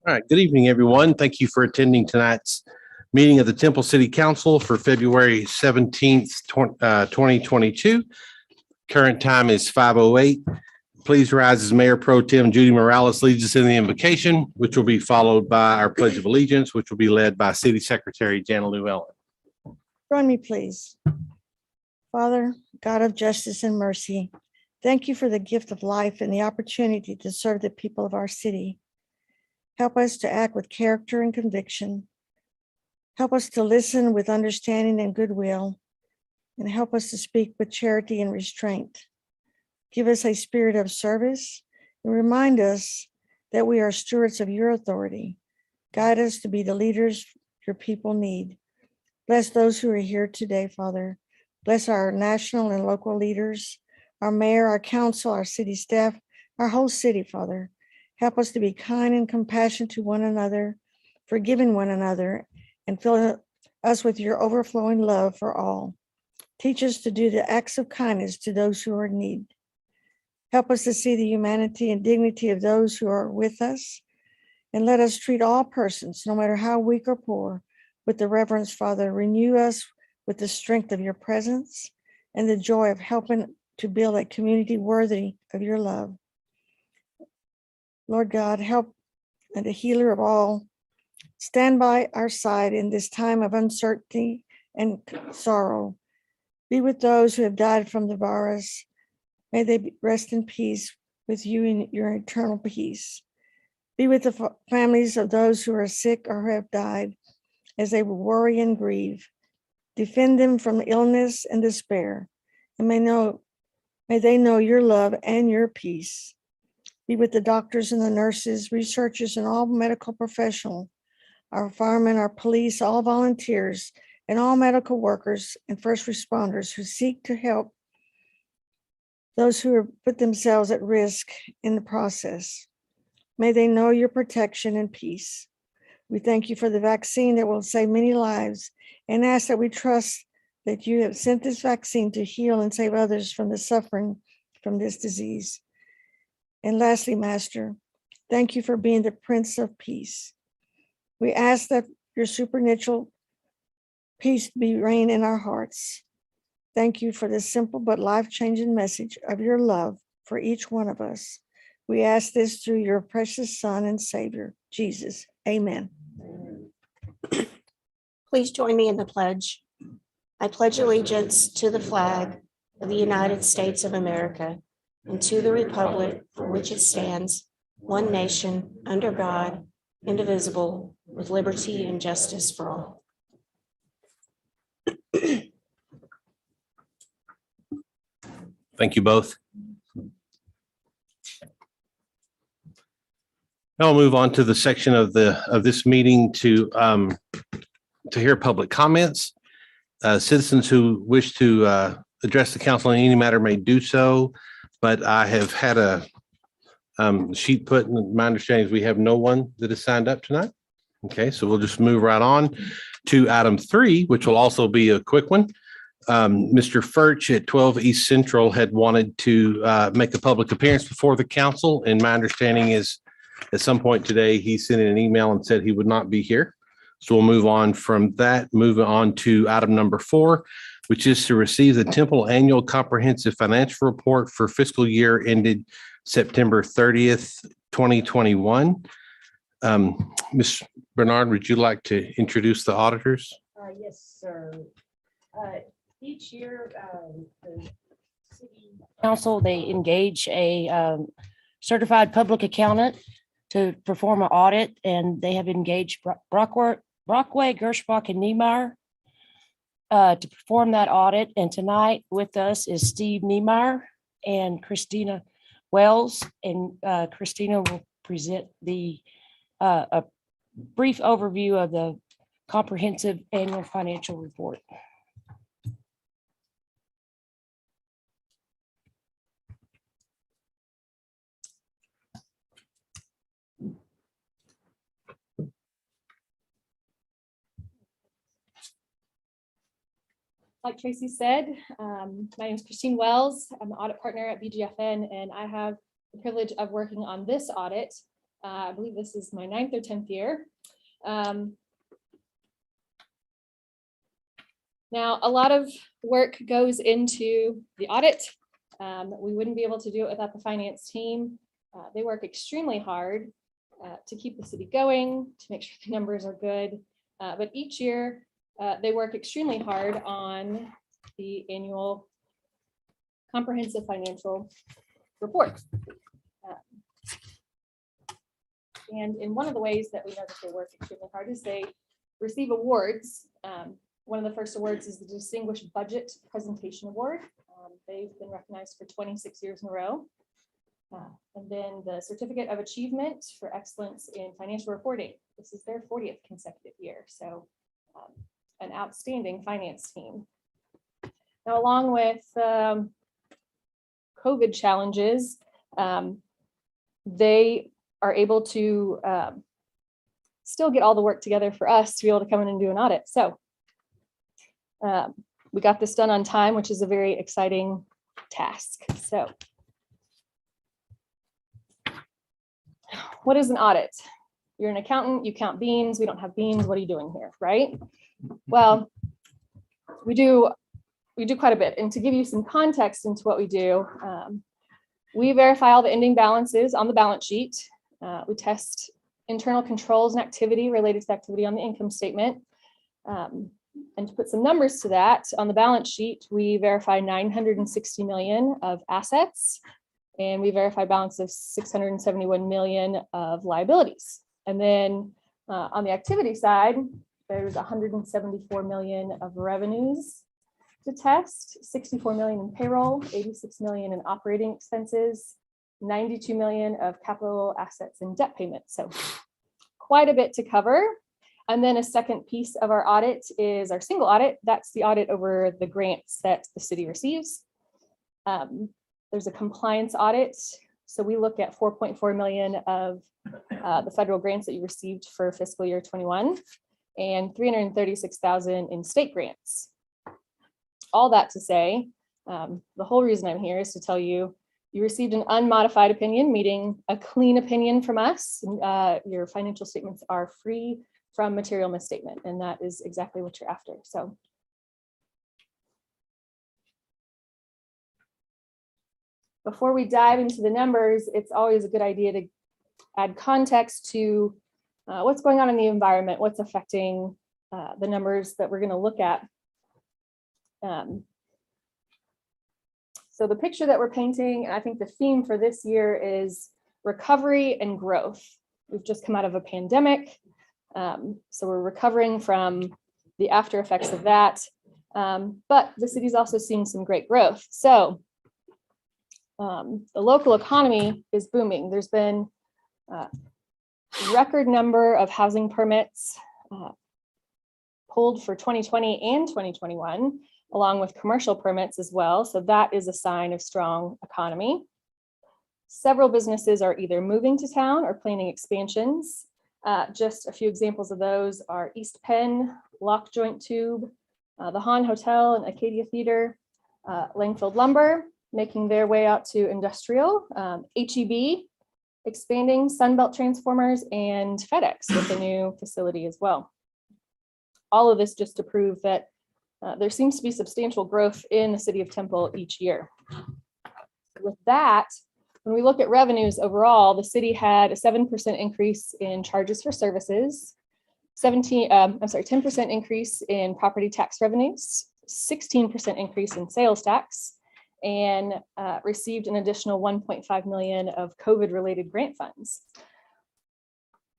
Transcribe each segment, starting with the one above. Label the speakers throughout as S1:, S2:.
S1: All right, good evening, everyone. Thank you for attending tonight's meeting of the Temple City Council for February 17th, 2022. Current time is 5:08. Please rise as Mayor Pro Tem Judy Morales leads us in the invocation, which will be followed by our Pledge of Allegiance, which will be led by City Secretary Jana Llewellyn.
S2: Join me, please. Father, God of justice and mercy, thank you for the gift of life and the opportunity to serve the people of our city. Help us to act with character and conviction. Help us to listen with understanding and goodwill, and help us to speak with charity and restraint. Give us a spirit of service and remind us that we are stewards of your authority. Guide us to be the leaders your people need. Bless those who are here today, Father. Bless our national and local leaders, our mayor, our council, our city staff, our whole city, Father. Help us to be kind and compassionate to one another, forgiving one another, and fill us with your overflowing love for all. Teach us to do the acts of kindness to those who are in need. Help us to see the humanity and dignity of those who are with us, and let us treat all persons, no matter how weak or poor, with the reverence, Father. Renew us with the strength of your presence and the joy of helping to build a community worthy of your love. Lord God, help and the healer of all stand by our side in this time of uncertainty and sorrow. Be with those who have died from the virus. May they rest in peace with you in your eternal peace. Be with the families of those who are sick or who have died as they worry and grieve. Defend them from illness and despair, and may they know your love and your peace. Be with the doctors and the nurses, researchers, and all medical professionals, our firemen, our police, all volunteers, and all medical workers and first responders who seek to help those who have put themselves at risk in the process. May they know your protection and peace. We thank you for the vaccine that will save many lives, and ask that we trust that you have sent this vaccine to heal and save others from the suffering from this disease. And lastly, Master, thank you for being the Prince of Peace. We ask that your supernatural peace be reign in our hearts. Thank you for this simple but life-changing message of your love for each one of us. We ask this through your precious Son and Savior, Jesus. Amen.
S3: Please join me in the pledge. I pledge allegiance to the flag of the United States of America and to the republic for which it stands, one nation, under God, indivisible, with liberty and justice for all.
S1: Thank you both. Now I'll move on to the section of this meeting to hear public comments. Citizens who wish to address the council on any matter may do so, but I have had a sheet put, and my understanding is we have no one that has signed up tonight. Okay, so we'll just move right on to item 3, which will also be a quick one. Mr. Furch at 12 East Central had wanted to make a public appearance before the council, and my understanding is at some point today, he sent in an email and said he would not be here. So we'll move on from that, move on to item number 4, which is to receive the Temple Annual Comprehensive Financial Report for fiscal year ended September 30th, 2021. Ms. Bernard, would you like to introduce the auditors?
S4: Yes, sir. Each year, the city council, they engage a certified public accountant to perform an audit, and they have engaged Brockway, Gershbach, and Niemeyer to perform that audit. And tonight with us is Steve Niemeyer and Christina Wells, and Christina will present a brief overview of the comprehensive annual financial report.
S5: Like Tracy said, my name is Christine Wells. I'm the audit partner at BGFN, and I have the privilege of working on this audit I believe this is my 9th or 10th year. Now, a lot of work goes into the audit. We wouldn't be able to do it without the finance team. They work extremely hard to keep the city going, to make sure the numbers are good. But each year, they work extremely hard on the annual comprehensive financial report. And in one of the ways that we know that they work extremely hard is they receive awards. One of the first awards is the Distinguished Budget Presentation Award. They've been recognized for 26 years in a row. And then the Certificate of Achievement for Excellence in Financial Reporting. This is their 40th consecutive year. So an outstanding finance team. Now, along with COVID challenges, they are able to still get all the work together for us to be able to come in and do an audit. So we got this done on time, which is a very exciting task. So what is an audit? You're an accountant, you count beans. We don't have beans. What are you doing here, right? Well, we do quite a bit. And to give you some context into what we do, we verify all the ending balances on the balance sheet. We test internal controls and activity related to activity on the income statement. And to put some numbers to that, on the balance sheet, we verify 960 million of assets, and we verify balance of 671 million of liabilities. And then on the activity side, there's 174 million of revenues to test, 64 million in payroll, 86 million in operating expenses, 92 million of capital assets and debt payments. So quite a bit to cover. And then a second piece of our audit is our single audit. That's the audit over the grants that the city receives. There's a compliance audit. So we look at 4.4 million of the federal grants that you received for fiscal year 21 and 336,000 in state grants. All that to say, the whole reason I'm here is to tell you, you received an unmodified opinion, meaning a clean opinion from us. Your financial statements are free from material misstatement, and that is exactly what you're after. So before we dive into the numbers, it's always a good idea to add context to what's going on in the environment, what's affecting the numbers that we're going to look at. So the picture that we're painting, and I think the theme for this year is recovery and growth. We've just come out of a pandemic. So we're recovering from the after effects of that. But the city's also seeing some great growth. So the local economy is booming. There's been a record number of housing permits pulled for 2020 and 2021, along with commercial permits as well. So that is a sign of strong economy. Several businesses are either moving to town or planning expansions. Just a few examples of those are East Penn, Lock Joint Tube, the Hahn Hotel and Acadia Theater, Langfield Lumber, making their way out to industrial, HEB, expanding Sunbelt Transformers, and FedEx with a new facility as well. All of this just to prove that there seems to be substantial growth in the city of Temple each year. With that, when we look at revenues overall, the city had a 7% increase in charges for services, 10% increase in property tax revenues, 16% increase in sales tax, and received an additional 1.5 million of COVID-related grant funds.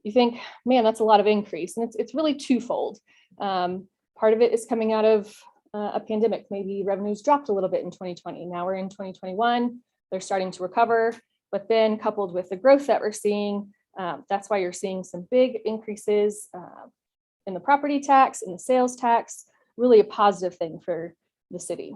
S5: You think, man, that's a lot of increase, and it's really twofold. Part of it is coming out of a pandemic. Maybe revenues dropped a little bit in 2020. Now we're in 2021. They're starting to recover, but then coupled with the growth that we're seeing, that's why you're seeing some big increases in the property tax and the sales tax, really a positive thing for the city.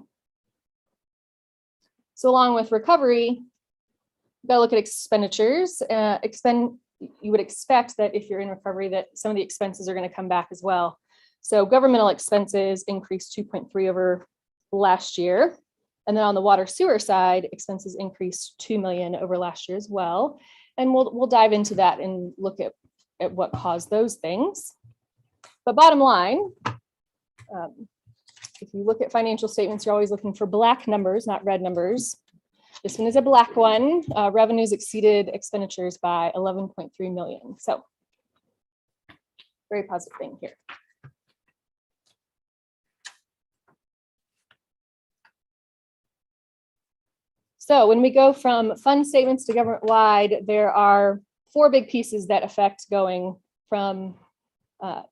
S5: So along with recovery, you gotta look at expenditures. You would expect that if you're in recovery that some of the expenses are gonna come back as well. So governmental expenses increased 2.3 over last year. And then on the water sewer side, expenses increased 2 million over last year as well. And we'll dive into that and look at what caused those things. But bottom line, if you look at financial statements, you're always looking for black numbers, not red numbers. This one is a black one. Revenues exceeded expenditures by 11.3 million. So very positive thing here. So when we go from fund statements to government-wide, there are 4 big pieces that affect going from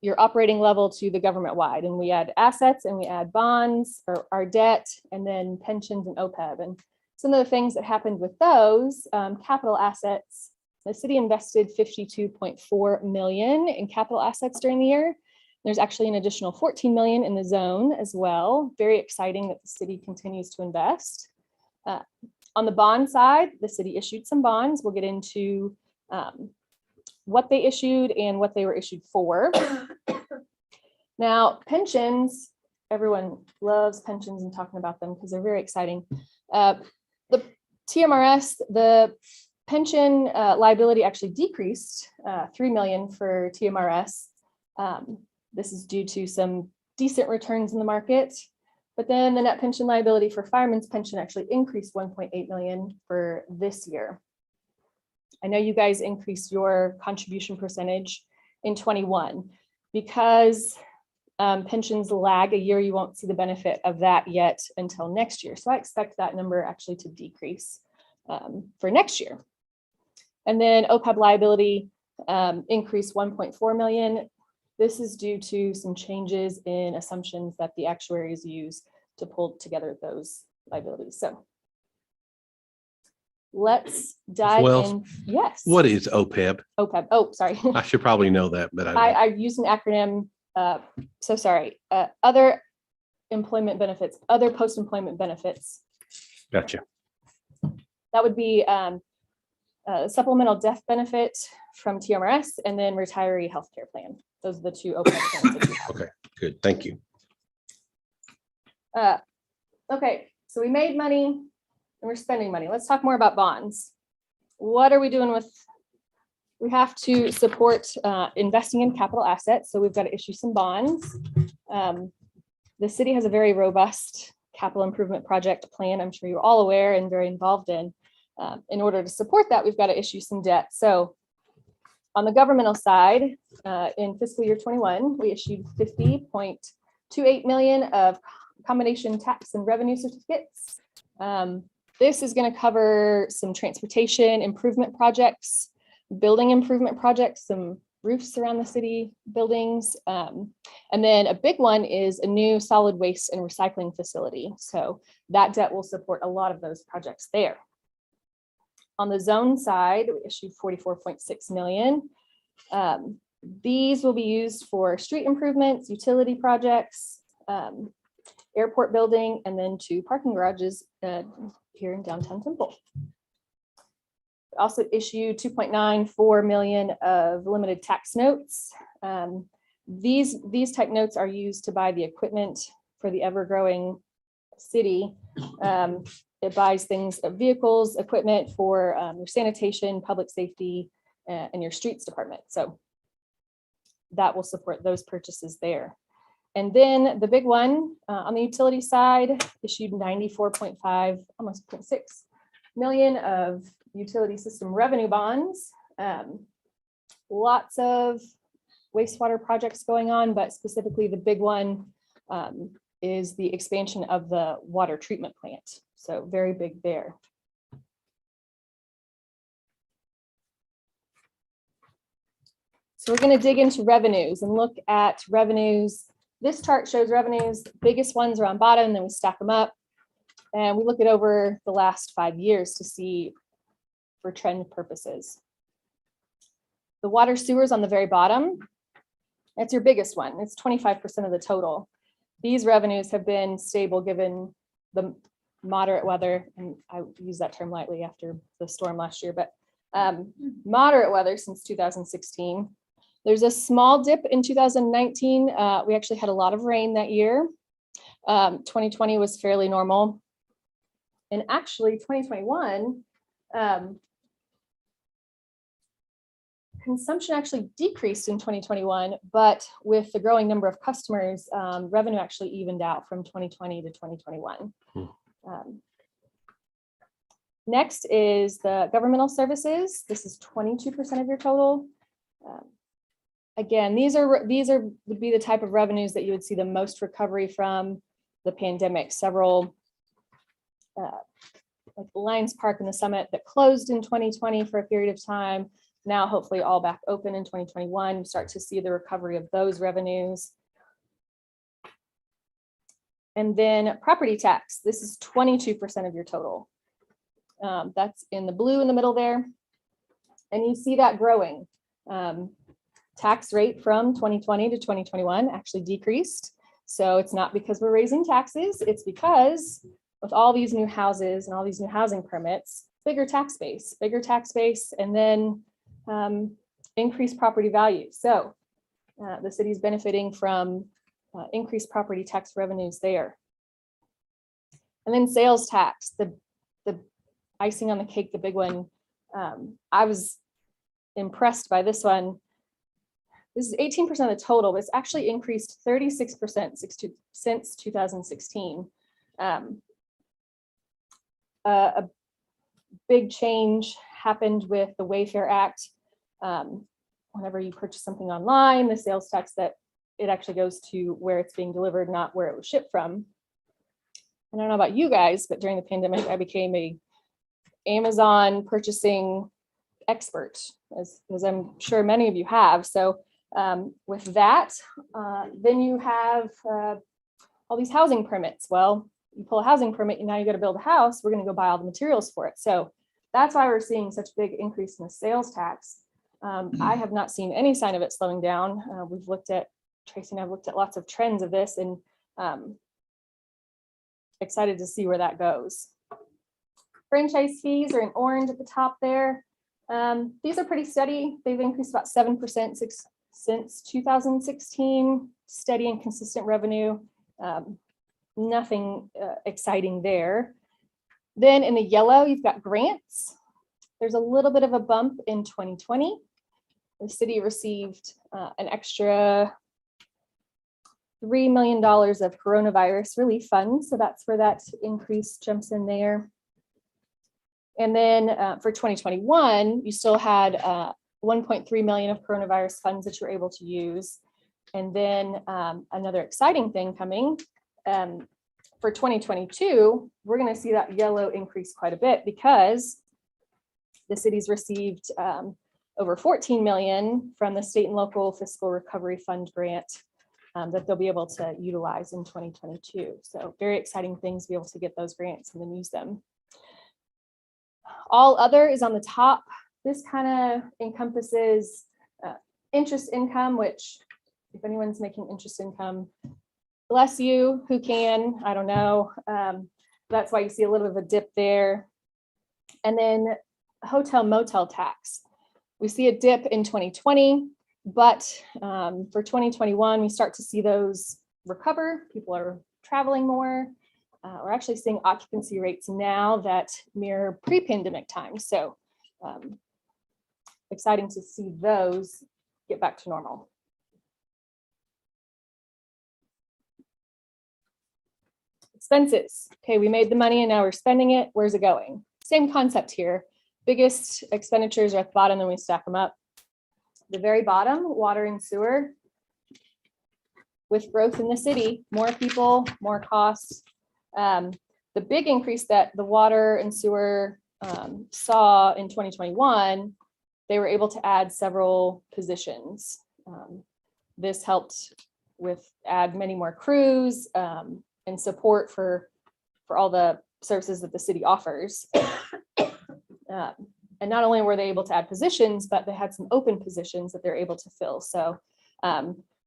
S5: your operating level to the government-wide. And we add assets and we add bonds or our debt and then pensions and OPEB. And some of the things that happened with those capital assets, the city invested 52.4 million in capital assets during the year. There's actually an additional 14 million in the zone as well. Very exciting that the city continues to invest. On the bond side, the city issued some bonds. We'll get into what they issued and what they were issued for. Now, pensions, everyone loves pensions and talking about them because they're very exciting. The TMRS, the pension liability actually decreased 3 million for TMRS. This is due to some decent returns in the market. But then the net pension liability for firemen's pension actually increased 1.8 million for this year. I know you guys increased your contribution percentage in 21 because pensions lag a year. You won't see the benefit of that yet until next year. So I expect that number actually to decrease for next year. And then OPEB liability increased 1.4 million. This is due to some changes in assumptions that the actuaries use to pull together those liabilities. So let's dive
S1: Wells,
S5: in. Yes.
S1: What is OPEB?
S5: OPEB. Oh, sorry.
S1: I should probably know that, but
S5: I used an acronym. So sorry. Other employment benefits, other post-employment benefits.
S1: gotcha.
S5: That would be supplemental death benefit from TMRS and then retiree healthcare plan. Those are the 2 OPEB benefits we have.
S1: Okay, good. Thank you.
S5: Okay, so we made money and we're spending money. Let's talk more about bonds. What are we doing with? We have to support investing in capital assets. So we've got to issue some bonds. The city has a very robust capital improvement project plan. I'm sure you're all aware and very involved in. In order to support that, we've got to issue some debt. So on the governmental side, in fiscal year 21, we issued 50.28 million of combination tax and revenue certificates. This is going to cover some transportation improvement projects, building improvement projects, some roofs around the city buildings. And then a big one is a new solid waste and recycling facility. So that debt will support a lot of those projects there. On the zone side, we issued 44.6 million. These will be used for street improvements, utility projects, airport building, and then 2 parking garages here in downtown Temple. Also issued 2.94 million of limited tax notes. These type notes are used to buy the equipment for the ever-growing city. It buys things, vehicles, equipment for your sanitation, public safety, and your streets department. So that will support those purchases there. And then the big one on the utility side, issued 94.5, almost 0.6 million of utility system revenue bonds. Lots of wastewater projects going on, but specifically the big one is the expansion of the water treatment plant. So very big there. So we're going to dig into revenues and look at revenues. This chart shows revenues. The biggest ones are on bottom, and then we stack them up. And we look at over the last 5 years to see for trend purposes. The water sewers on the very bottom, that's your biggest one. It's 25% of the total. These revenues have been stable given the moderate weather, and I use that term lightly after the storm last year, but moderate weather since 2016. There's a small dip in 2019. We actually had a lot of rain that year. 2020 was fairly normal. And actually 2021, consumption actually decreased in 2021, but with the growing number of customers, revenue actually evened out from 2020 to 2021. Next is the governmental services. This is 22% of your total. Again, these would be the type of revenues that you would see the most recovery from the pandemic. Several like Lions Park and the Summit that closed in 2020 for a period of time. Now, hopefully all back open in 2021, you start to see the recovery of those revenues. And then property tax, this is 22% of your total. That's in the blue in the middle there. And you see that growing. Tax rate from 2020 to 2021 actually decreased. So it's not because we're raising taxes, it's because with all these new houses and all these new housing permits, bigger tax base, and then increased property value. So the city's benefiting from increased property tax revenues there. And then sales tax, the icing on the cake, the big one. I was impressed by this one. This is 18% of the total, but it's actually increased 36% since 2016. A big change happened with the Wayfair Act. Whenever you purchase something online, the sales tax that it actually goes to where it's being delivered, not where it was shipped from. I don't know about you guys, but during the pandemic, I became a Amazon purchasing expert, as I'm sure many of you have. So with that, then you have all these housing permits. Well, you pull a housing permit, and now you got to build a house. We're going to go buy all the materials for it. So that's why we're seeing such a big increase in the sales tax. I have not seen any sign of it slowing down. Tracy and I've looked at lots of trends of this, and excited to see where that goes. Franchise fees are in orange at the top there. These are pretty steady. They've increased about 7% since 2016, steady and consistent revenue. Nothing exciting there. Then in the yellow, you've got grants. There's a little bit of a bump in 2020. The city received an extra $3 million of coronavirus relief funds. So that's where that increase jumps in there. And then for 2021, you still had 1.3 million of coronavirus funds that you're able to use. And then another exciting thing coming for 2022, we're going to see that yellow increase quite a bit because the city's received over 14 million from the state and local fiscal recovery fund grant that they'll be able to utilize in 2022. So very exciting things to be able to get those grants and then use them. All other is on the top. This kind of encompasses interest income, which if anyone's making interest income, bless you, who can, I don't know. That's why you see a little bit of a dip there. And then hotel motel tax. We see a dip in 2020, but for 2021, we start to see those recover. People are traveling more. We're actually seeing occupancy rates now that mirror pre-pandemic times. So exciting to see those get back to normal. Expenses. Okay, we made the money and now we're spending it. Where's it going? Same concept here. Biggest expenditures are at the bottom, then we stack them up. The very bottom, water and sewer. With growth in the city, more people, more costs. The big increase that the water and sewer saw in 2021, they were able to add several positions. This helped with add many more crews and support for all the services that the city offers. And not only were they able to add positions, but they had some open positions that they're able to fill. So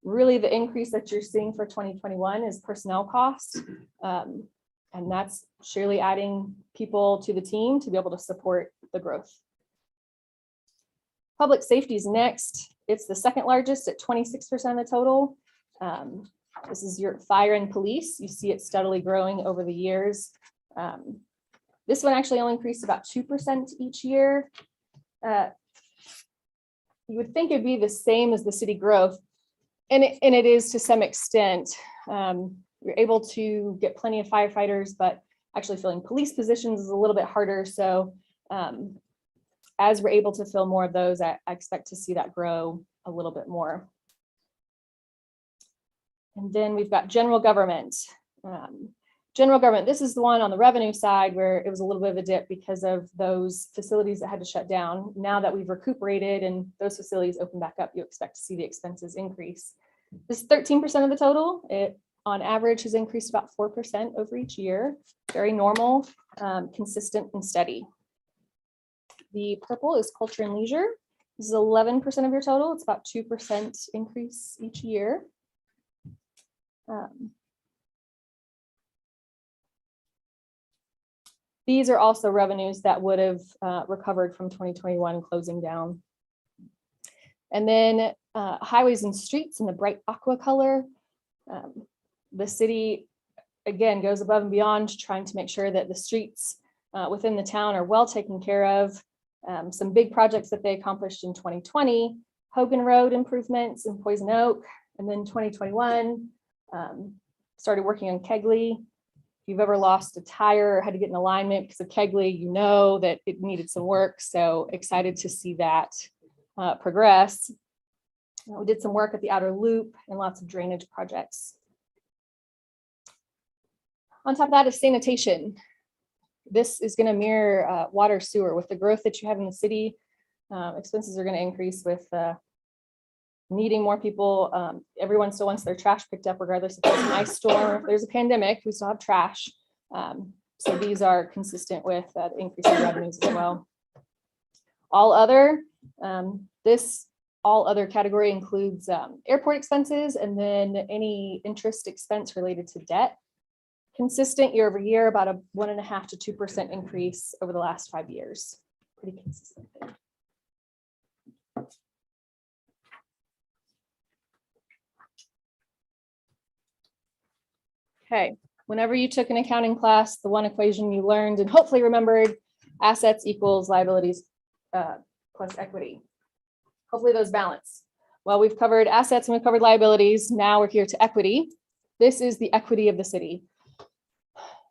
S5: really the increase that you're seeing for 2021 is personnel costs. And that's surely adding people to the team to be able to support the growth. Public safety is next. It's the second largest at 26% of the total. This is your fire and police. You see it steadily growing over the years. This one actually only increased about 2% each year. you would think it'd be the same as the city growth. And it is to some extent. You're able to get plenty of firefighters, but actually filling police positions is a little bit harder. So as we're able to fill more of those, I expect to see that grow a little bit more. And then we've got general government. General government, this is the one on the revenue side where it was a little bit of a dip because of those facilities that had to shut down. Now that we've recuperated and those facilities open back up, you expect to see the expenses increase. This is 13% of the total. It on average has increased about 4% over each year. Very normal, consistent and steady. The purple is culture and leisure. This is 11% of your total. It's about 2% increase each year. These are also revenues that would have recovered from 2021 closing down. And then highways and streets in the bright aqua color. The city, again, goes above and beyond trying to make sure that the streets within the town are well taken care of. Some big projects that they accomplished in 2020, Hogan Road improvements in Poison Oak, and then 2021, started working on Kegley. If you've ever lost a tire or had to get an alignment because of Kegley, you know that it needed some work. So excited to see that progress. We did some work at the outer loop and lots of drainage projects. On top of that is sanitation. This is going to mirror water sewer. With the growth that you have in the city, expenses are going to increase with needing more people. Everyone still wants their trash picked up, regardless if there's an ice storm or if there's a pandemic, we still have trash. So these are consistent with the increase in revenues as well. All other, this all other category includes airport expenses and then any interest expense related to debt. Consistent year over year, about a 1.5% to 2% increase over the last 5 years. Pretty consistent there. Okay, whenever you took an accounting class, the one equation you learned and hopefully remembered, assets equals liabilities plus equity. Hopefully those balance. Well, we've covered assets and we've covered liabilities. Now we're here to equity. This is the equity of the city.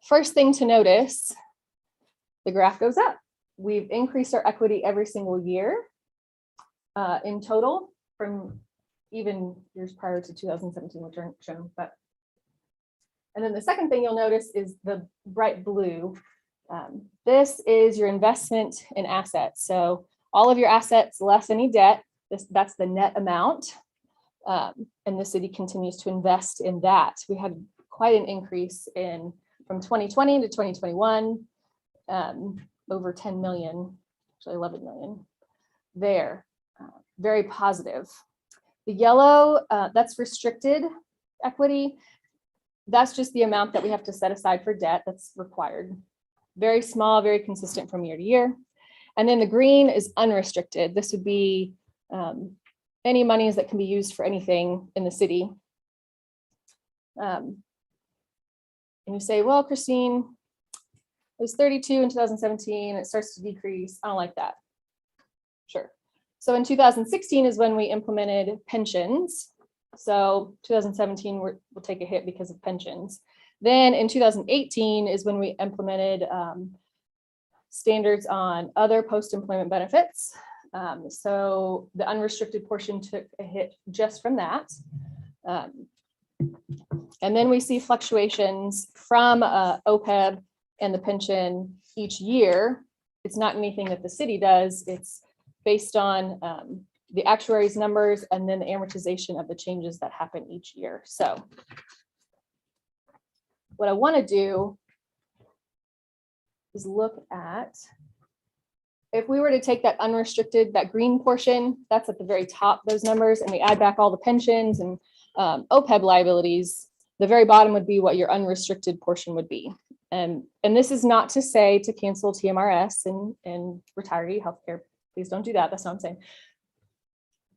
S5: First thing to notice, the graph goes up. We've increased our equity every single year in total from even years prior to 2017, which aren't shown, but. And then the second thing you'll notice is the bright blue. This is your investment in assets. So all of your assets less any debt, that's the net amount. And the city continues to invest in that. We had quite an increase in from 2020 to 2021, over 10 million, actually 11 million there. Very positive. The yellow, that's restricted equity. That's just the amount that we have to set aside for debt that's required. Very small, very consistent from year to year. And then the green is unrestricted. This would be any monies that can be used for anything in the city. And you say, well, Christine, it was 32 in 2017. It starts to decrease. I don't like that. Sure. So in 2016 is when we implemented pensions. So 2017 we'll take a hit because of pensions. Then in 2018 is when we implemented standards on other post-employment benefits. So the unrestricted portion took a hit just from that. And then we see fluctuations from OPEB and the pension each year. It's not anything that the city does. It's based on the actuaries' numbers and then the amortization of the changes that happen each year. So what I want to do is look at, if we were to take that unrestricted, that green portion, that's at the very top, those numbers, and we add back all the pensions and OPEB liabilities, the very bottom would be what your unrestricted portion would be. And this is not to say to cancel TMRS and retiree healthcare. Please don't do that. That's not what I'm saying.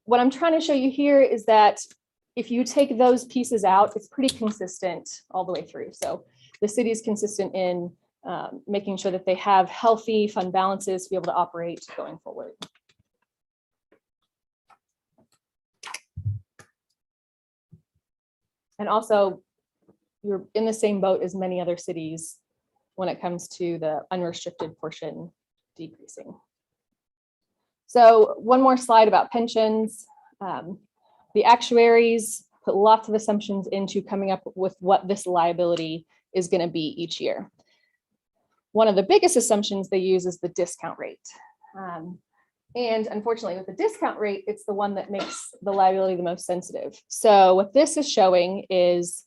S5: What I'm trying to show you here is that if you take those pieces out, it's pretty consistent all the way through. So the city is consistent in making sure that they have healthy fund balances to be able to operate going forward. And also, you're in the same boat as many other cities when it comes to the unrestricted portion decreasing. So one more slide about pensions. The actuaries put lots of assumptions into coming up with what this liability is going to be each year. One of the biggest assumptions they use is the discount rate. And unfortunately, with the discount rate, it's the one that makes the liability the most sensitive. So what this is showing is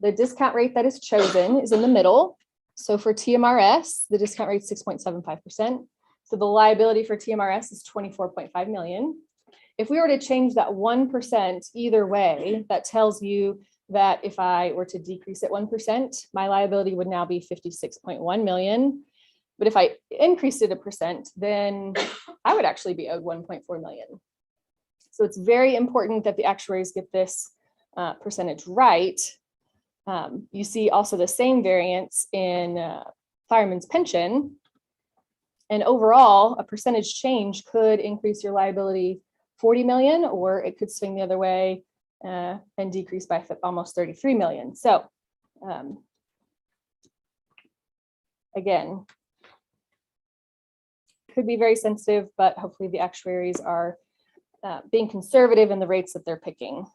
S5: the discount rate that is chosen is in the middle. So for TMRS, the discount rate is 6.75%. So the liability for TMRS is 24.5 million. If we were to change that 1% either way, that tells you that if I were to decrease it 1%, my liability would now be 56.1 million. But if I increased it 1%, then I would actually be owed 1.4 million. So it's very important that the actuaries get this percentage right. You see also the same variance in fireman's pension. And overall, a percentage change could increase your liability 40 million, or it could swing the other way and decrease by almost 33 million. So again, could be very sensitive, but hopefully the actuaries are being conservative in the rates that they're picking.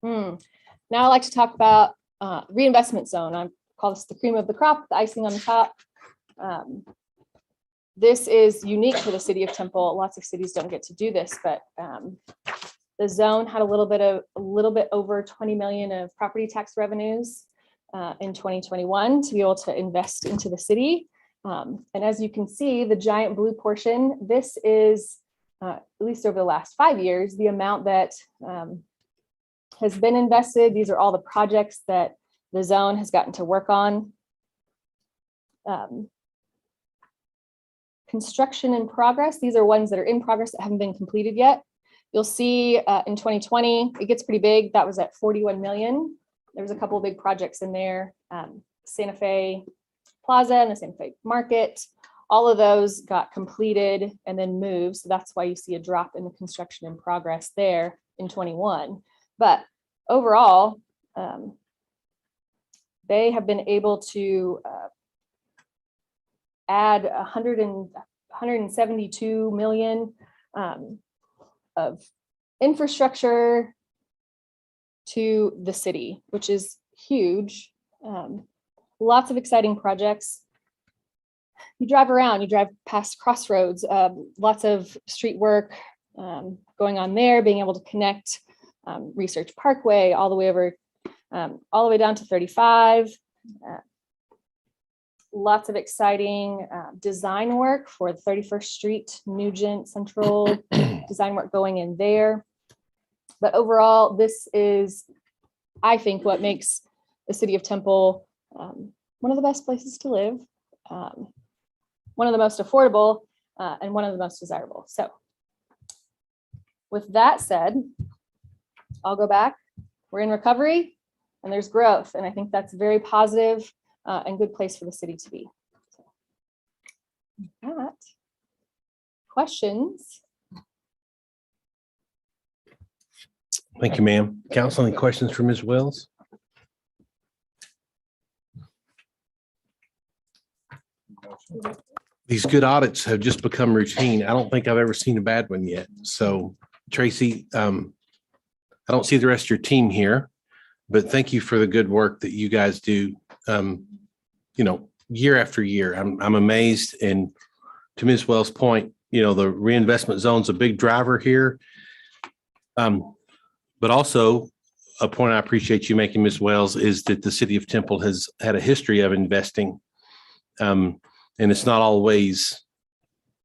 S5: Now I'd like to talk about reinvestment zone. I call this the cream of the crop, the icing on the top. This is unique for the city of Temple. Lots of cities don't get to do this, but the zone had a little bit over 20 million of property tax revenues in 2021 to be able to invest into the city. And as you can see, the giant blue portion, this is, at least over the last 5 years, the amount that has been invested. These are all the projects that the zone has gotten to work on. Construction in progress. These are ones that are in progress that haven't been completed yet. You'll see in 2020, it gets pretty big. That was at 41 million. There was a couple of big projects in there. Santa Fe Plaza and the Santa Fe Market. All of those got completed and then moved. So that's why you see a drop in the construction in progress there in 21. But overall, they have been able to add 172 million of infrastructure to the city, which is huge. Lots of exciting projects. You drive around, you drive past Crossroads, lots of street work going on there, being able to connect Research Parkway all the way over, all the way down to 35. Lots of exciting design work for the 31st Street, Nugent Central design work going in there. But overall, this is, I think, what makes the city of Temple one of the best places to live, one of the most affordable, and one of the most desirable. So with that said, I'll go back. We're in recovery and there's growth. And I think that's very positive and good place for the city to be. So, with that, questions?
S1: Thank you, ma'am. Council, any questions for Ms. Wells? These good audits have just become routine. I don't think I've ever seen a bad one yet. So Tracy, I don't see the rest of your team here, but thank you for the good work that you guys do. Year after year, I'm amazed. And to Ms. Wells' point, the reinvestment zone's a big driver here. But also a point I appreciate you making, Ms. Wells, is that the city of Temple has had a history of investing. And it's not always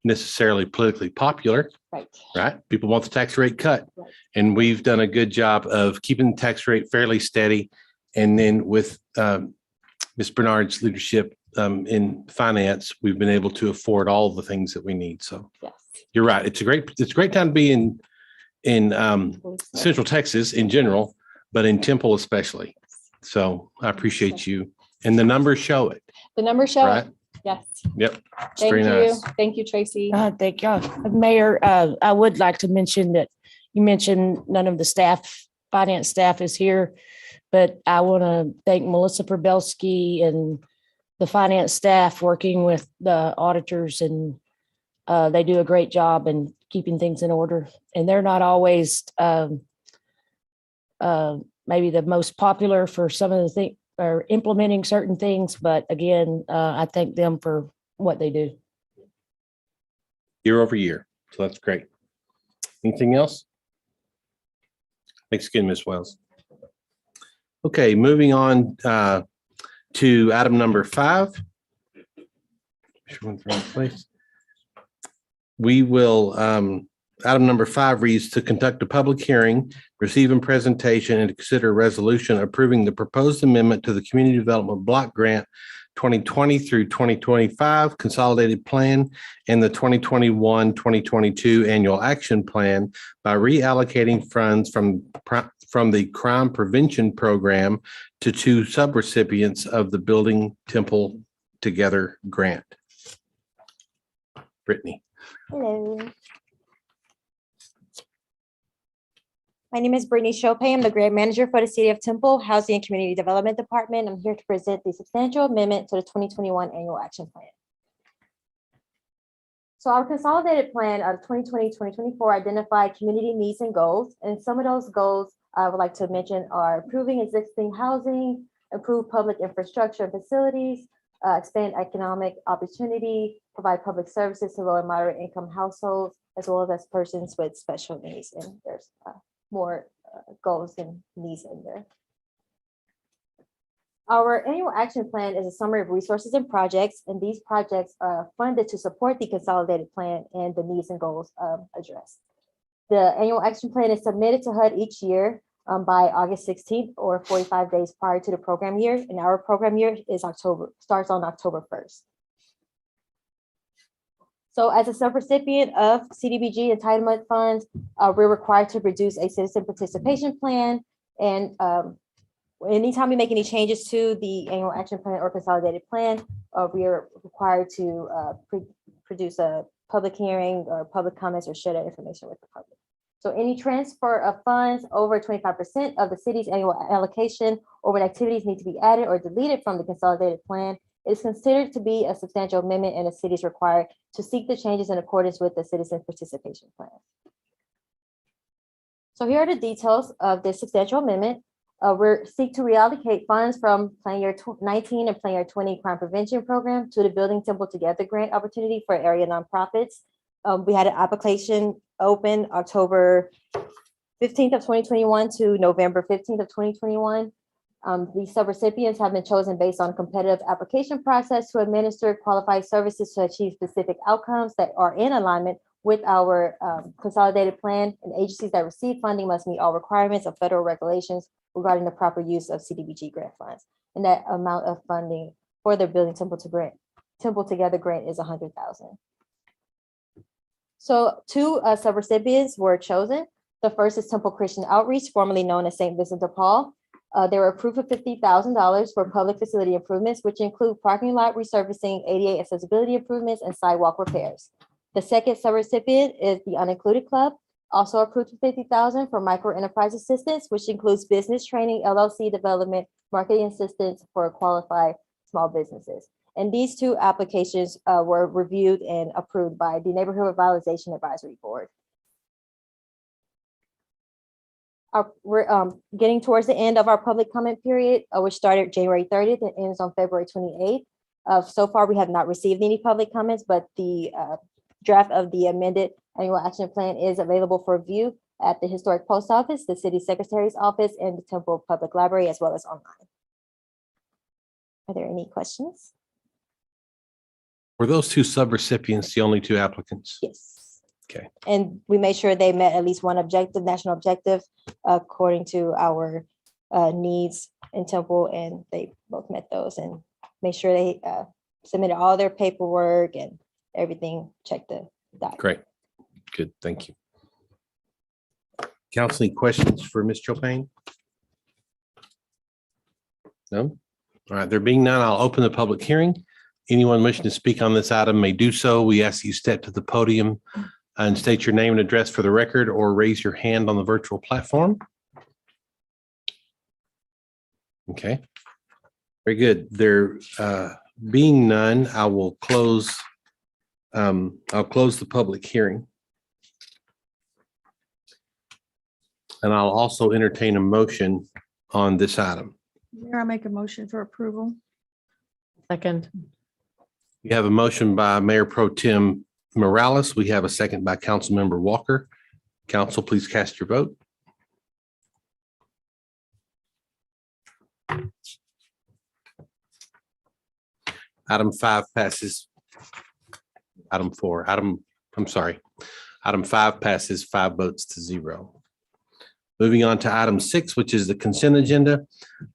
S1: necessarily politically popular, right? People want the tax rate cut.
S5: Right.
S1: And we've done a good job of keeping the tax rate fairly steady. And then with Ms. Bernard's leadership in finance, we've been able to afford all the things that we need. So
S5: Yes.
S1: you're right. It's a great time to be in Central Texas in general, but in Temple especially. So I appreciate you. And the numbers show it,
S5: The numbers show
S1: right?
S5: it. Yes.
S1: Yep. It's
S5: Thank
S1: very
S5: you.
S1: nice.
S5: Thank you, Tracy.
S4: Thank you. Mayor, I would like to mention that you mentioned none of the staff, finance staff is here, but I want to thank Melissa Probelski and the finance staff working with the auditors, and they do a great job in keeping things in order. And they're not always maybe the most popular for some of the things or implementing certain things, but again, I thank them for what they do.
S1: Year over year. So that's great. Anything else? Thanks again, Ms. Wells. Okay, moving on to item number 5. We will, item number 5 reads to conduct a public hearing, receive and presentation, and to consider a resolution approving the proposed amendment to the Community Development Block Grant 2020 through 2025 Consolidated Plan and the 2021-2022 Annual Action Plan by reallocating funds from the Crime Prevention Program to 2 subrecipients of the Building Temple Together Grant. Brittany.
S6: Hello. My name is Brittany Chopin. I'm the grant manager for the City of Temple Housing and Community Development Department. I'm here to present the substantial amendment to the 2021 Annual Action Plan. So our consolidated plan of 2020-2024 identified community needs and goals. And some of those goals I would like to mention are improving existing housing, improve public infrastructure and facilities, expand economic opportunity, provide public services to low and moderate income households, as well as persons with special needs. And there's more goals and needs in there. Our annual action plan is a summary of resources and projects, and these projects are funded to support the consolidated plan and the needs and goals addressed. The annual action plan is submitted to HUD each year by August 16th or 45 days prior to the program year, and our program year is starts on October 1st. So as a subrecipient of CDBG entitlement funds, we're required to produce a citizen participation plan. And anytime we make any changes to the annual action plan or consolidated plan, we are required to produce a public hearing or public comments or share that information with the public. So any transfer of funds over 25% of the city's annual allocation or when activities need to be added or deleted from the consolidated plan is considered to be a substantial amendment, and the city is required to seek the changes in accordance with the citizen participation plan. So here are the details of this substantial amendment. We seek to reallocate funds from Plan Year 19 and Plan Year 20 Crime Prevention Program to the Building Temple Together grant opportunity for area nonprofits. We had an application open October 15th of 2021 to November 15th of 2021. These subrecipients have been chosen based on a competitive application process to administer qualified services to achieve specific outcomes that are in alignment with our consolidated plan, and agencies that receive funding must meet all requirements of federal regulations regarding the proper use of CDBG grant funds. And that amount of funding for the Building Temple Together grant is $100,000. So 2 subrecipients were chosen. The first is Temple Christian Outreach, formerly known as St. Vincent de Paul. They were approved for $50,000 for public facility improvements, which include parking lot resurfacing, ADA accessibility improvements, and sidewalk repairs. The second subrecipient is the Unincluded Club, also approved for $50,000 for micro enterprise assistance, which includes business training, LLC development, marketing assistance for qualified small businesses. And these 2 applications were reviewed and approved by the Revitalization Advisory Board. We're getting towards the end of our public comment period, which started January 30th and ends on February 28th. So far, we have not received any public comments, but the draft of the amended annual action plan is available for view at the Historic Post Office, the City Secretary's Office, and the Temple Public Library, as well as online. Are there any questions?
S1: Were those 2 subrecipients the only 2 applicants?
S6: Yes.
S1: Okay.
S6: And we made sure they met at least one objective, national objective, according to our needs in Temple, and they both met those and made sure they submitted all their paperwork and everything, checked the document.
S1: Great. Good. Thank you. Council, any questions for Ms. Chopin? No? All right, there being none, I'll open the public hearing. Anyone wishing to speak on this item may do so. We ask you step to the podium and state your name and address for the record, or raise your hand on the virtual platform. Okay. Very good. There being none, I will close. I'll close the public hearing. And I'll also entertain a motion on this item.
S2: Mayor, I make a motion for approval.
S7: Second.
S1: We have a motion by Mayor Pro Tem Morales. We have a second by Councilmember Walker. Council, please cast your vote. Item 5 passes. Item 5 passes 5 votes to 0. Moving on to item 6, which is the consent agenda.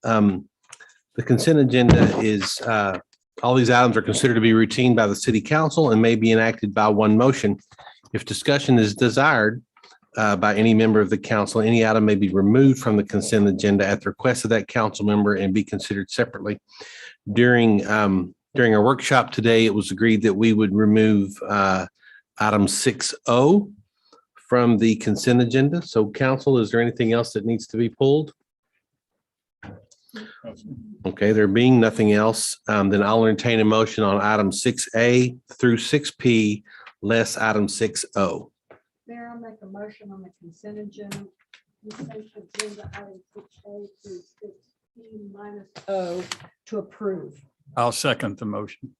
S1: The consent agenda is, all these items are considered to be routine by the city council and may be enacted by one motion. If discussion is desired by any member of the council, any item may be removed from the consent agenda at the request of that council member and be considered separately. During our workshop today, it was agreed that we would remove item 6O from the consent agenda. So council, is there anything else that needs to be pulled? Okay, there being nothing else, then I'll entertain a motion on item 6A through 6P, less item 6O.
S8: Mayor, I'll make a motion on the consent agenda. Consent agenda item 6A through 6P minus O to approve.
S9: I'll second the motion.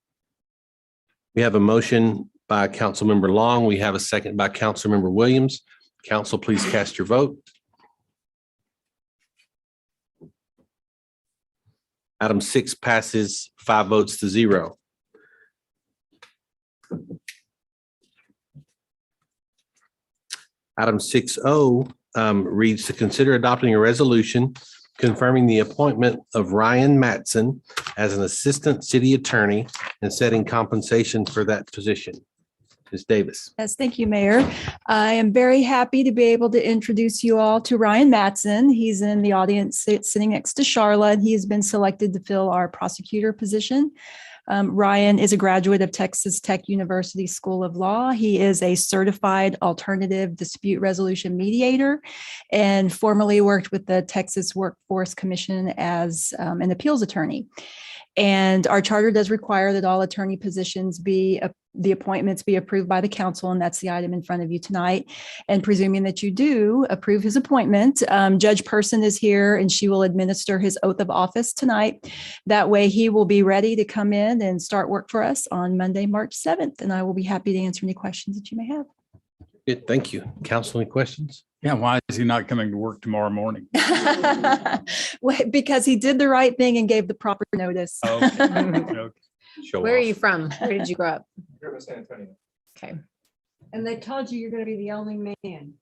S1: We have a motion by Councilmember Long. We have a second by Councilmember Williams. Council, please cast your vote. Item 6 passes 5 votes to 0. Item 6O reads to consider adopting a resolution confirming the appointment of Ryan Matson as an assistant city attorney and setting compensation for that position. Ms. Davis.
S10: Yes, thank you, Mayor. I am very happy to be able to introduce you all to Ryan Matson. He's in the audience sitting next to Charlotte, and he has been selected to fill our prosecutor position. Ryan is a graduate of Texas Tech University School of Law. He is a certified alternative dispute resolution mediator and formerly worked with the Texas Workforce Commission as an appeals attorney. And our charter does require that all attorney positions the appointments be approved by the council, and that's the item in front of you tonight. And presuming that you do approve his appointment, Judge Person is here and she will administer his oath of office tonight. That way he will be ready to come in and start work for us on Monday, March 7th. And I will be happy to answer any questions that you may have.
S1: Good, thank you. Council, any questions?
S9: Yeah, why is he not coming to work tomorrow morning?
S10: Well, because he did the right thing and gave the proper notice.
S9: Okay. Okay.
S1: Show
S7: Where are
S1: off.
S7: you from? Where did you grow up? Okay.
S8: And they told you you're going to be the only man.
S1: In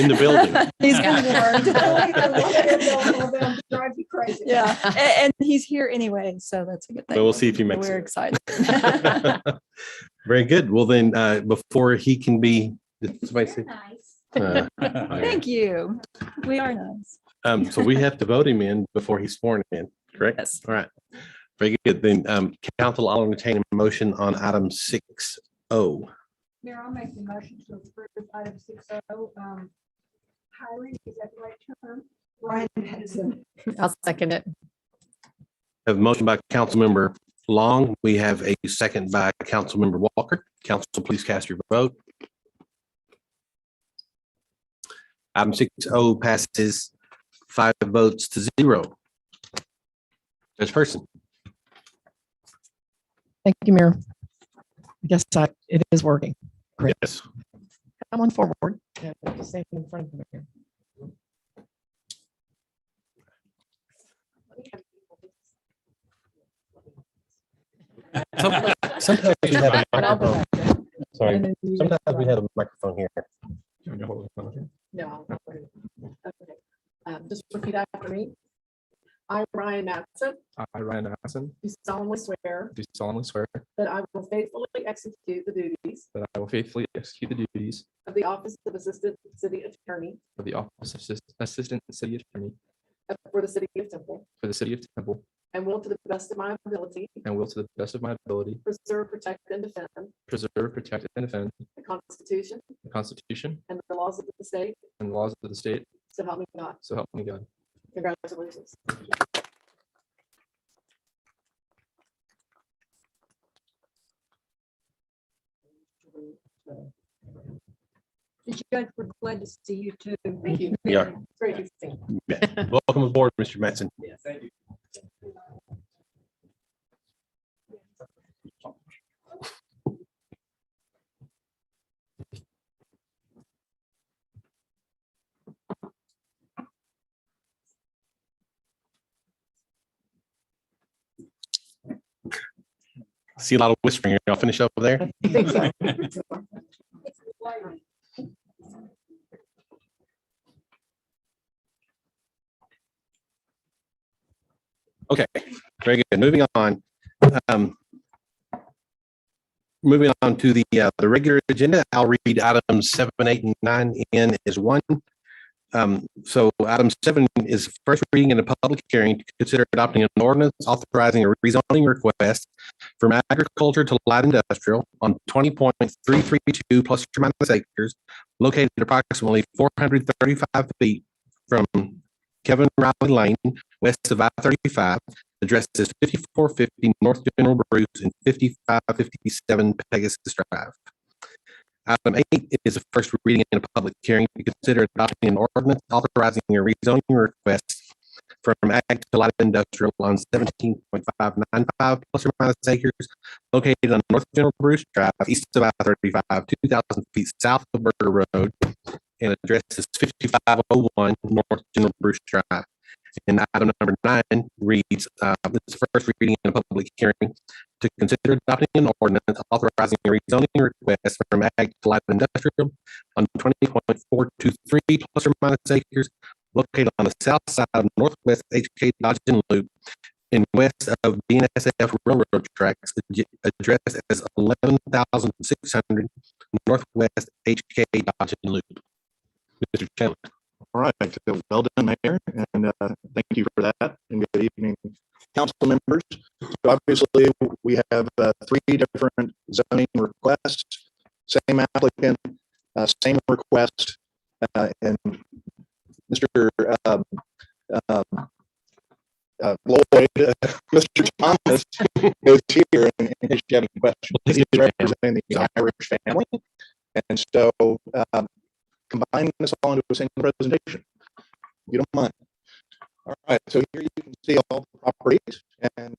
S1: the building.
S10: He's been warned.
S8: Drive you crazy.
S10: Yeah, and he's here anyway, so that's a good thing.
S1: So we'll see if he makes
S10: We're
S1: it.
S10: excited.
S1: Very good. Well, then, before he can be, did somebody say?
S10: Thank you. We are nice.
S1: So we have to vote him in before he's sworn in, correct?
S10: Yes.
S1: All right. Very good. Then, council, I'll entertain a motion on item 6O.
S8: Mayor, I'll make the motion to approve item 6O. Hiring, is that the right term? Ryan Matson.
S7: I'll second it.
S1: Have a motion by Councilmember Long. We have a second by Councilmember Walker. Council, please cast your vote. Item 6O passes 5 votes to 0. Judge Person.
S11: Thank you, Mayor. I guess it is working. Great.
S1: Yes.
S11: Come on forward. Yeah, just stand in front of me here.
S1: Sometimes we have a microphone. Sorry.
S11: And then you-
S1: Sometimes we have a microphone here.
S11: No. Okay. Just repeat after me. I, Ryan Matson,
S12: I, Ryan Matson,
S11: do solemnly swear
S12: do solemnly swear
S11: that I will faithfully execute the duties
S12: that I will faithfully execute the duties
S11: of the office of Assistant City Attorney
S12: of the office of Assistant City Attorney
S11: for the City of Temple,
S12: for the City of Temple,
S11: and will to the best of my ability
S12: and will to the best of my ability
S11: preserve, protect, and defend
S12: preserve, protect, and defend
S11: the the Constitution
S12: the Constitution
S11: and the laws of the state,
S12: and the laws of the state,
S11: so help me God.
S12: so help me God.
S11: Congratulations.
S8: Judge, we're glad to see you too.
S11: Thank you.
S1: We are.
S11: It's great to see you.
S1: Welcome aboard, Mr. Mattson.
S11: Yes, thank you.
S1: See a lot of whispering. Y'all finish up there? Okay, very good. Moving on. Um, Moving on to the regular agenda, I'll read items 7, 8, and 9 in as one. So item 7 is first reading in a public hearing to consider adopting an ordinance authorizing a rezoning request from agriculture to light industrial on 20.332 plus or minus acres located approximately 435 feet from Kevin Riley Lane, west of I-35. Address is 5450 North General Bruce and 5557 Pegasus Drive. Item 8 is a first reading in a public hearing to consider adopting an ordinance authorizing a rezoning request from ag to light industrial on 17.595 plus or minus acres located on North General Bruce Drive, east of I-35, 2,000 feet south of Burger Road, and address is 5501 North General Bruce Drive. And item number 9 reads, this is the first reading in a public hearing to consider adopting an ordinance authorizing a rezoning request from ag to light industrial on 20.423 plus or minus acres located on the south side of Northwest HK Dodgen Loop and west of BNSF Railroad Tracks, addressed as 11,600 Northwest HK Dodgen Loop. Mr. Chandler.
S13: All right, well done, Mayor, and thank you for that, and good evening, council members. So obviously, we have 3 different zoning requests, same applicant, same request, and Mr. Lloyd, Mr. Thomas is here in case you have any questions. He's representing the Irish family, and so combining this all into a single presentation, if you don't mind. All right, so here you can see all the properties, and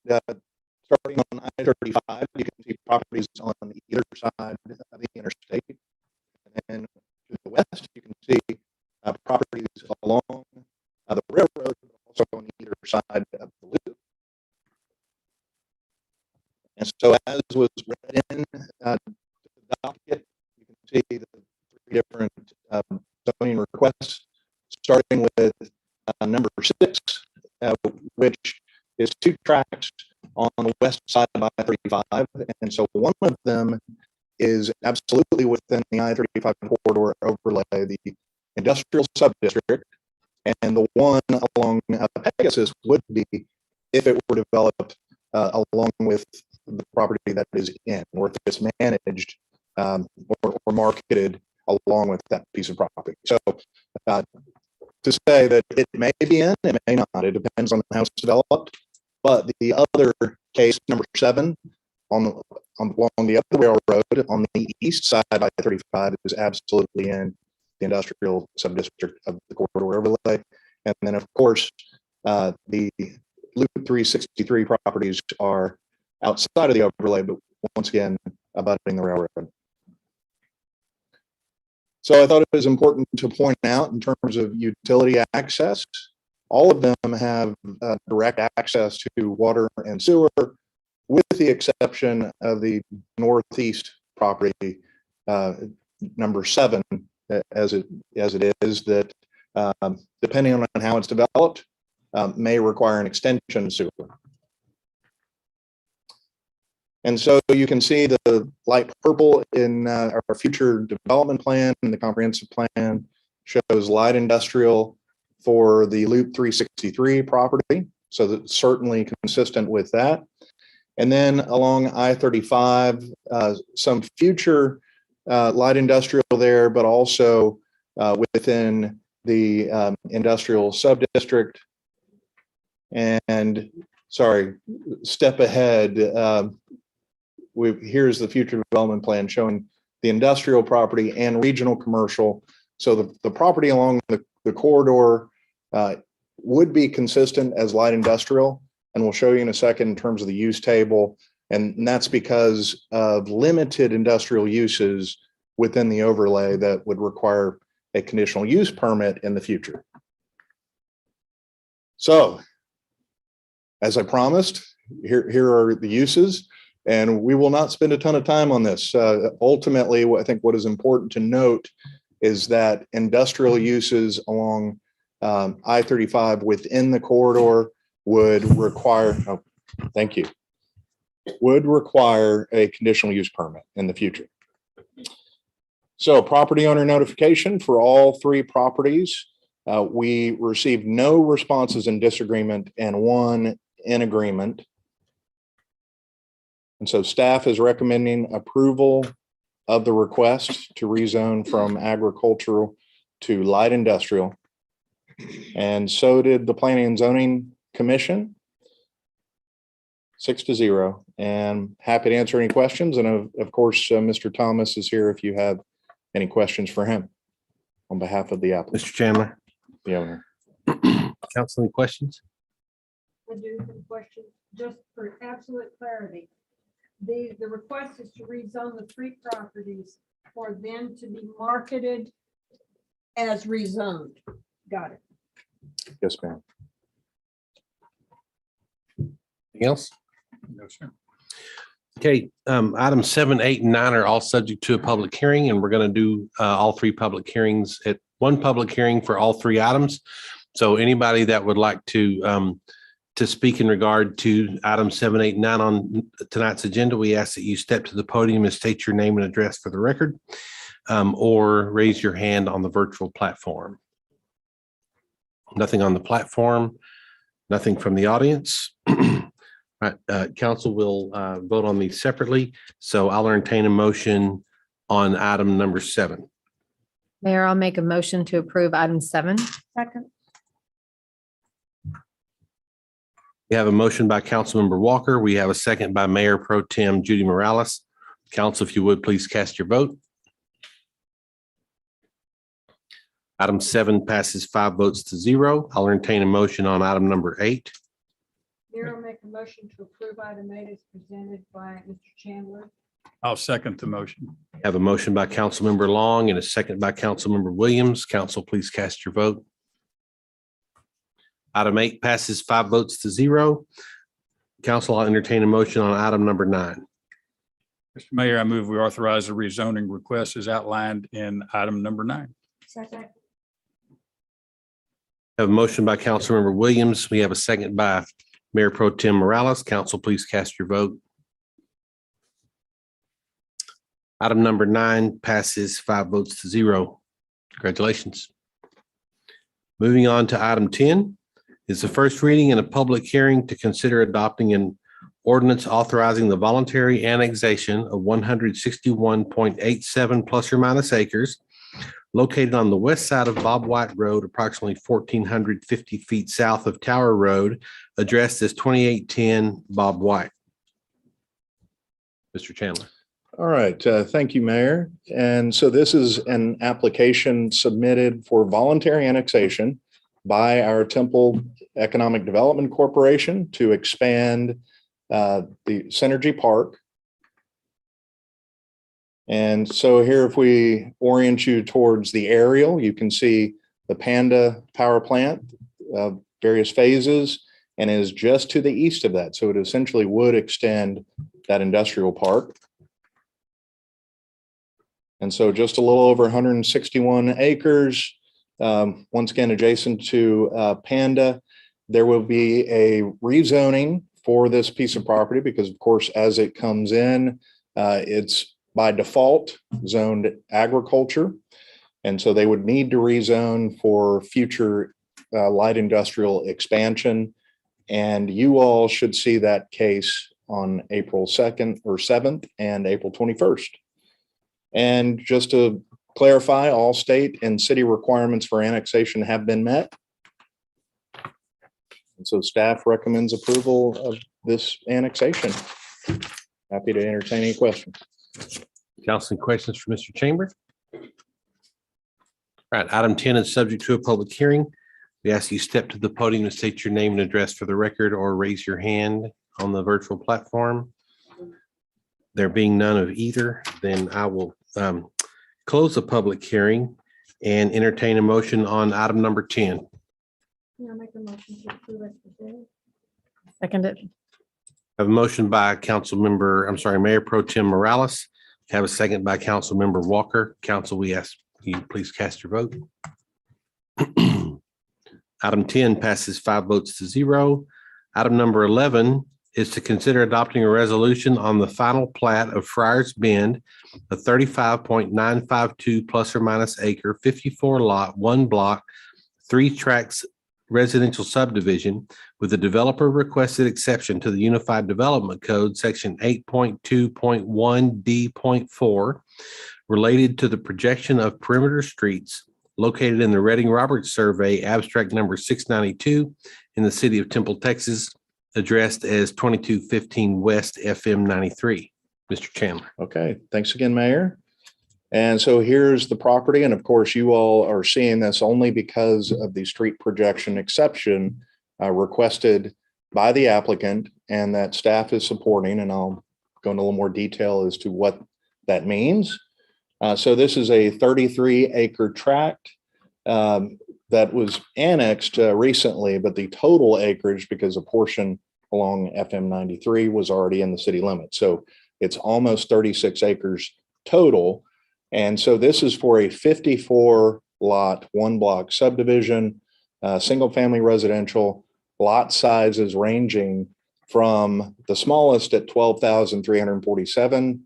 S13: starting on I-35, you can see properties on either side of the interstate. And then to the west, you can see properties along the railroad, also on either side of the loop. And so as was read in the docket, you can see the 3 different zoning requests, starting with number 6, which is 2 tracts on the west side of I-35. And so one of them is absolutely within the I-35 corridor overlay, the industrial subdistrict, and the one along Pegasus would be if it were developed along with the property that is in, or if it's managed or marketed along with that piece of property. So to say that it may be in, it may not, it depends on how it's developed. But the other case, number 7, along the other railroad on the east side of I-35 is absolutely in the industrial subdistrict of the corridor overlay. And then of course, the Loop 363 properties are outside of the overlay, but once again, abutting the railroad. So I thought it was important to point out in terms of utility access, all of them have direct access to water and sewer, with the exception of the northeast property, number 7, as it is, that depending on how it's developed, may require an extension of sewer. And so you can see the light purple in our future development plan, and the comprehensive plan shows light industrial for the Loop 363 property. So that's certainly consistent with that. And then along I-35, some future light industrial there, but also within the industrial sub-district. And sorry, step ahead. Here's the future development plan showing the industrial property and regional commercial. So the property along the corridor would be consistent as light industrial, and we'll show you in a second in terms of the use table. And that's because of limited industrial uses within the overlay that would require a conditional use permit in the future. So, as I promised, here are the uses, and we will not spend a ton of time on this. Ultimately, I think what is important to note is that industrial uses along I-35 within the corridor would require, thank you, would require a conditional use permit in the future. So property owner notification for all three properties. We received no responses in disagreement and one in agreement. And so staff is recommending approval of the request to rezone from agricultural to light industrial. And so did the Planning and Zoning Commission. 6-0, and happy to answer any questions. And of course, Mr. Thomas is here if you have any questions for him on behalf of the applicant.
S1: Mr. Chandler,
S13: The owner.
S1: council, any questions?
S8: I do have a question, just for absolute clarity. The request is to rezone the three properties for them to be marketed as rezoned. Got it.
S13: Yes, ma'am.
S1: Anything else?
S9: No, sir.
S1: Okay, items 7, 8, and 9 are all subject to a public hearing, and we're going to do all three public hearings at one public hearing for all three items. So anybody that would like to speak in regard to items 7, 8, and 9 on tonight's agenda, we ask that you step to the podium and state your name and address for the record, or raise your hand on the virtual platform. Nothing on the platform, nothing from the audience. Right, council will vote on these separately. So I'll entertain a motion on item number 7.
S7: Mayor, I'll make a motion to approve item 7.
S2: Second.
S1: We have a motion by Councilmember Walker. We have a second by Mayor Pro Tem Judy Morales. Council, if you would, please cast your vote. Item 7 passes 5 votes to 0. I'll entertain a motion on item number 8.
S8: Mayor, I'll make a motion to approve item 8 as presented by Mr. Chandler.
S9: I'll second the motion.
S1: Have a motion by Councilmember Long and a second by Councilmember Williams. Council, please cast your vote. Item 8 passes 5 votes to 0. Council, I'll entertain a motion on item number 9.
S9: Mr. Mayor, I move we authorize the rezoning request as outlined in item number 9.
S2: Second.
S1: Have a motion by Councilmember Williams. We have a second by Mayor Pro Tem Morales. Council, please cast your vote. Item number 9 passes 5 votes to 0. Congratulations. Moving on to item 10 is the first reading and a public hearing to consider adopting an ordinance authorizing the voluntary annexation of 161.87 plus or minus acres located on the west side of Bob White Road, approximately 1,450 feet south of Tower Road, addressed as 2810 Bob White. Mr. Chandler.
S13: All right, thank you, Mayor. And so this is an application submitted for voluntary annexation by our Temple Economic Development Corporation to expand the Synergy Park. And so here, if we orient you towards the aerial, you can see the Panda power plant, various phases, and is just to the east of that. So it essentially would extend that industrial park. And so just a little over 161 acres, once again, adjacent to Panda. There will be a rezoning for this piece of property because, of course, as it comes in, it's by default zoned agriculture. And so they would need to rezone for future light industrial expansion. And you all should see that case on April 2nd or 7th and April 21st. And just to clarify, all state and city requirements for annexation have been met. And so staff recommends approval of this annexation. Happy to entertain any questions.
S1: Council, any questions for Mr. Chambers? All right, item 10 is subject to a public hearing. We ask you step to the podium and state your name and address for the record, or raise your hand on the virtual platform. There being none of either, then I will close the public hearing and entertain a motion on item number 10.
S8: Can I make a motion to approve as presented?
S7: Second it.
S1: I have a motion by Mayor Pro Tem Morales. I have a second by Council Member Walker. Council, we ask you please cast your vote. Item 10 passes 5 votes to 0. Item number 11 is to consider adopting a resolution on the final plat of Friars Bend, a 35.952 plus or minus acre, 54 lot, 1 block, 3 tracks residential subdivision with the developer requested exception to the Unified Development Code, section 8.2.1D.4, related to the projection of perimeter streets located in the Redding Roberts Survey, abstract number 692 in the city of Temple, Texas, addressed as 2215 West FM 93. Mr. Chandler.
S13: Okay, thanks again, Mayor. And so here's the property. And of course, you all are seeing this only because of the street projection exception requested by the applicant and that staff is supporting. And I'll go into a little more detail as to what that means. So this is a 33-acre tract that was annexed recently, but the total acreage, because a portion along FM 93 was already in the city limits. So it's almost 36 acres total. And so this is for a 54 lot, 1 block subdivision, single family residential, lot sizes ranging from the smallest at 12,347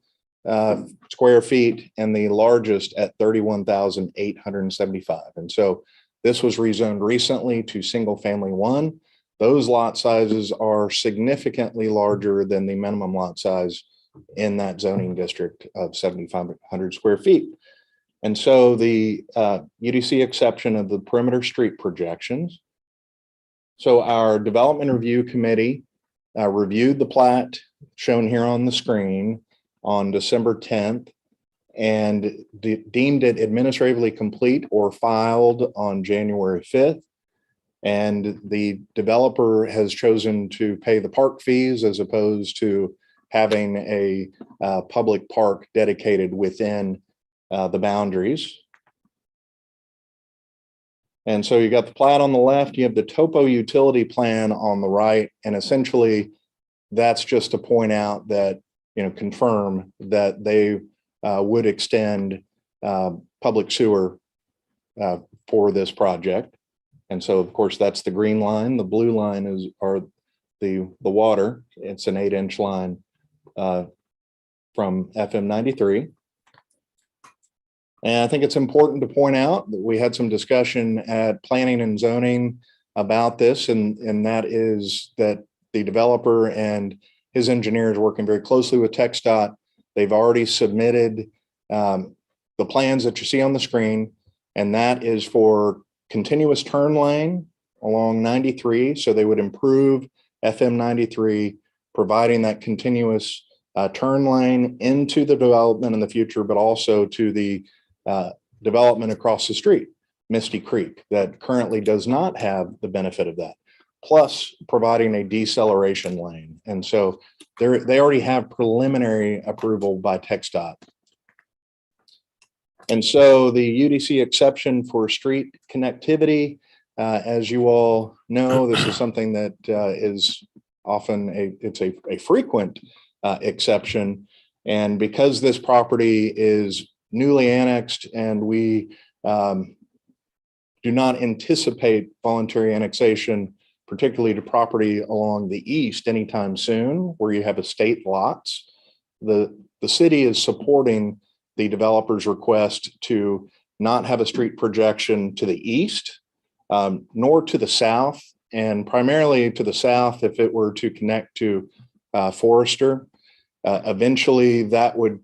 S13: square feet and the largest at 31,875. And so this was rezoned recently to single family 1. Those lot sizes are significantly larger than the minimum lot size in that zoning district of 7,500 square feet. And so the UDC exception of the perimeter street projections. So our development review committee reviewed the plat shown here on the screen on December 10th and deemed it administratively complete or filed on January 5th. And the developer has chosen to pay the park fees as opposed to having a public park dedicated within the boundaries. And so you got the plat on the left, you have the topo utility plan on the right, and essentially that's just to point out that, confirm that they would extend public sewer for this project. And so, of course, that's the green line. The blue line are the water. It's an 8-inch line from FM 93. And I think it's important to point out that we had some discussion at planning and zoning about this, and that is that the developer and his engineers working very closely with TxDOT. They've already submitted the plans that you see on the screen, and that is for continuous turn lane along 93. So they would improve FM 93, providing that continuous turn lane into the development in the future, but also to the development across the street, Misty Creek, that currently does not have the benefit of that, plus providing a deceleration lane. And so they already have preliminary approval by TxDOT. And so the UDC exception for street connectivity, as you all know, this is something that is often a frequent exception. And because this property is newly annexed and we do not anticipate voluntary annexation, particularly to property along the east anytime soon, where you have estate lots, the city is supporting the developer's request to not have a street projection to the east, nor to the south, and primarily to the south if it were to connect to Forester. Eventually that would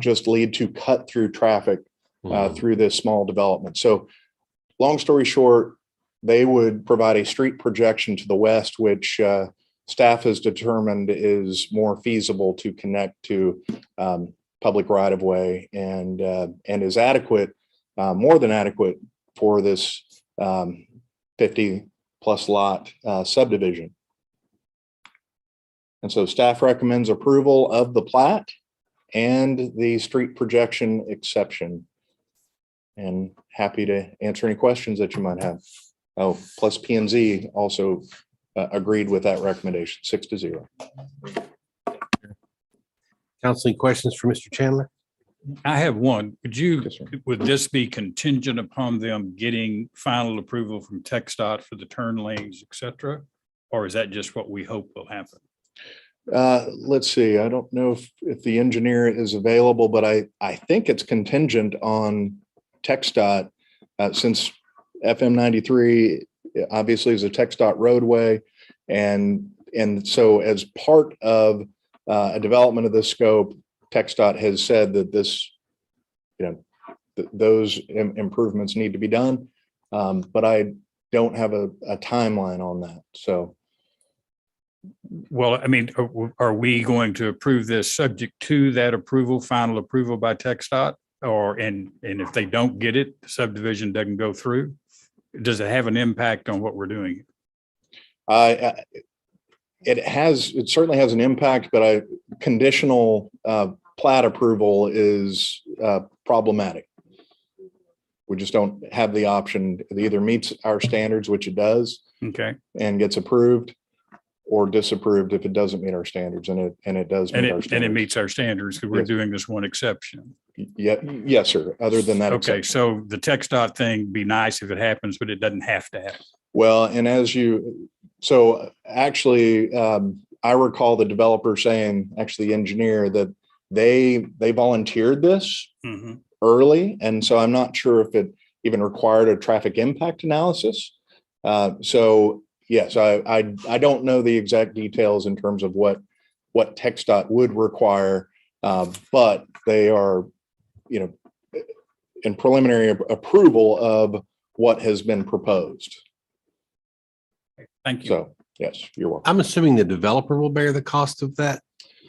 S13: just lead to cut through traffic through this small development. So long story short, they would provide a street projection to the west, which staff has determined is more feasible to connect to public right of way and is adequate, more than adequate for this 50 plus lot subdivision. And so staff recommends approval of the plat and the street projection exception. And happy to answer any questions that you might have. Oh, plus P and Z also agreed with that recommendation, 6-0.
S1: Council, any questions for Mr. Chandler?
S9: I have one.
S13: Yes, sir.
S9: Would this be contingent upon them getting final approval from TxDOT for the turn lanes, et cetera? Or is that just what we hope will happen?
S13: Let's see. I don't know if the engineer is available, but I think it's contingent on TxDOT since FM 93 obviously is a TxDOT roadway. And so as part of a development of this scope, TxDOT has said that this, those improvements need to be done. But I don't have a timeline on that. So.
S9: Well, I mean, are we going to approve this subject to that approval, final approval by TxDOT? And if they don't get it, the subdivision doesn't go through? Does it have an impact on what we're doing?
S13: It certainly has an impact, but conditional plat approval is problematic. We just don't have the option. It either meets our standards, which it does,
S9: Okay.
S13: and gets approved, or disapproved if it doesn't meet our standards, and it does meet our standards.
S9: And it meets our standards because we're
S13: Yes.
S9: doing this one exception.
S13: Yeah, yes, sir. Other than that.
S9: Okay,
S13: exception.
S9: so the TxDOT thing be nice if it happens, but it doesn't have to happen.
S13: Well, and so actually, I recall the developer saying, actually the engineer, that they volunteered this
S9: Mhm.
S13: early. And so I'm not sure if it even required a traffic impact analysis. So yes, I don't know the exact details in terms of what TxDOT would require, but they are, in preliminary approval of what has been proposed.
S9: Thank you.
S13: So yes, you're welcome.
S1: I'm assuming the developer will bear the cost of that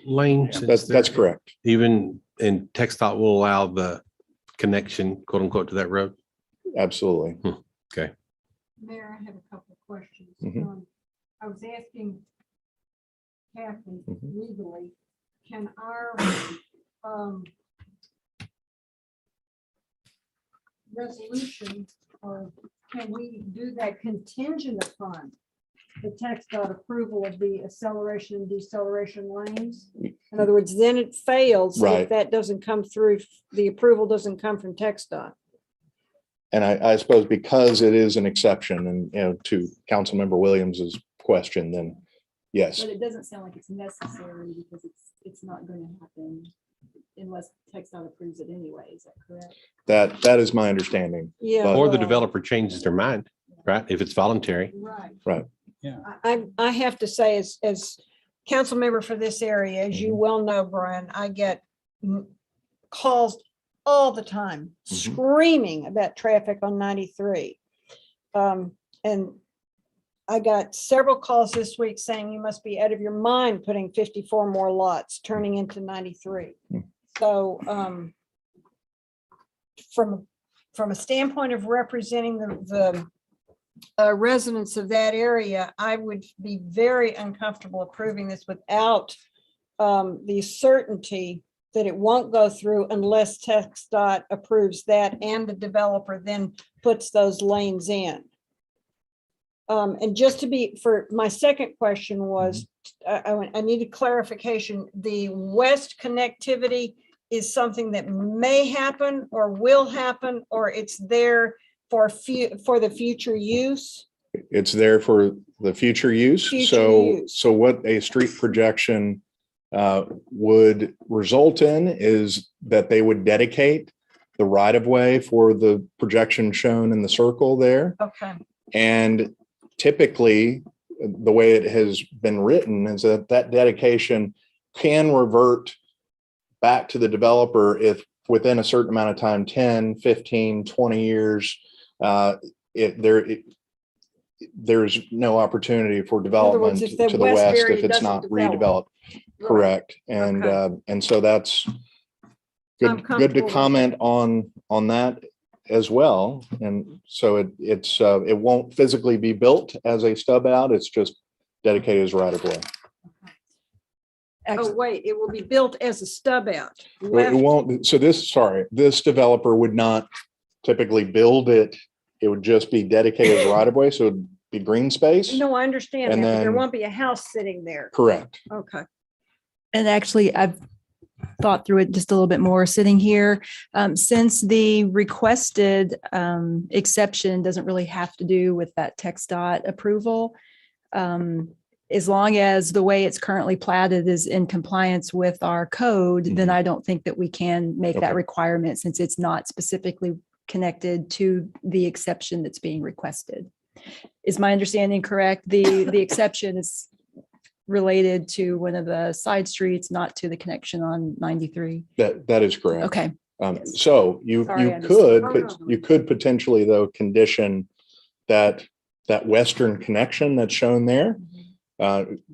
S1: lane. since
S13: That's
S1: they're-
S13: correct.
S1: Even, and TxDOT will allow the connection, quote unquote, to that road.
S13: Absolutely.
S8: Mayor, I have a couple of questions.
S13: Mhm.
S8: I was asking Kathy
S13: Mhm.
S8: legally, can our resolution, or can we do that contingent upon the TxDOT approval of the acceleration and deceleration lanes? In other words, then it fails
S13: Right.
S8: if that doesn't come through, the approval doesn't come from TxDOT.
S13: And I suppose because it is an exception and, to Councilmember Williams's question, then yes,
S5: But it doesn't sound like it's necessary because it's not going to happen unless TxDOT approves it anyway. Is that correct?
S13: that is my understanding.
S8: Yeah.
S1: Or the
S8: well,
S1: developer changes their mind, right? If it's voluntary.
S8: Right.
S9: Yeah.
S8: I have to say, as council member for this area, as you well know, Brian, I get calls all the time screaming about traffic on 93. And I got several calls this week saying you must be out of your mind putting 54 more lots turning into 93. So from a standpoint of representing the residents of that area, I would be very uncomfortable approving this without the certainty that it won't go through unless TxDOT approves that and the developer then puts those lanes in. And just to be, for my second question was, I needed clarification. The west connectivity is something that may happen or will happen, or it's there for the future use?
S13: It's there for the future use.
S8: Future use.
S13: So what a street projection would result in is that they would dedicate the right of way for the projection shown in the circle there.
S8: Okay.
S13: And typically, the way it has been written is that dedication can revert back to the developer if within a certain amount of time, 10, 15, 20 years, there's no opportunity for
S8: In other words,
S13: development
S8: if
S13: to
S8: the
S13: the
S8: west
S13: west
S8: area
S13: if it's
S8: doesn't
S13: not
S8: develop.
S13: redeveloped.
S8: Right.
S13: Correct.
S8: Okay.
S13: And so that's
S8: I'm
S13: good to
S8: comfortable with
S13: comment on that as well. And so it won't physically be built as a stub out. It's just dedicated as right of way.
S8: Oh, wait, it will be built as a stub out.
S13: It
S8: Left-
S13: won't, so this developer would not typically build it. It would just be dedicated as right of way. So it'd be green space.
S8: No, I understand
S13: And
S8: that, but there
S13: then-
S8: won't be a house sitting there.
S13: Correct.
S8: Okay.
S10: And actually, I've thought through it just a little bit more sitting here. Since the requested exception doesn't really have to do with that text dot approval, as long as the way it's currently platted is in compliance with our code, then I don't think that we can make
S13: Okay.
S10: that requirement since it's not specifically connected to the exception that's being requested. Is my understanding correct? The exception is related to one of the side streets, not to the connection on 93.
S13: That is correct.
S10: Okay.
S8: Yes.
S13: So you
S10: Sorry, I
S13: you could potentially though condition that western connection that's shown there.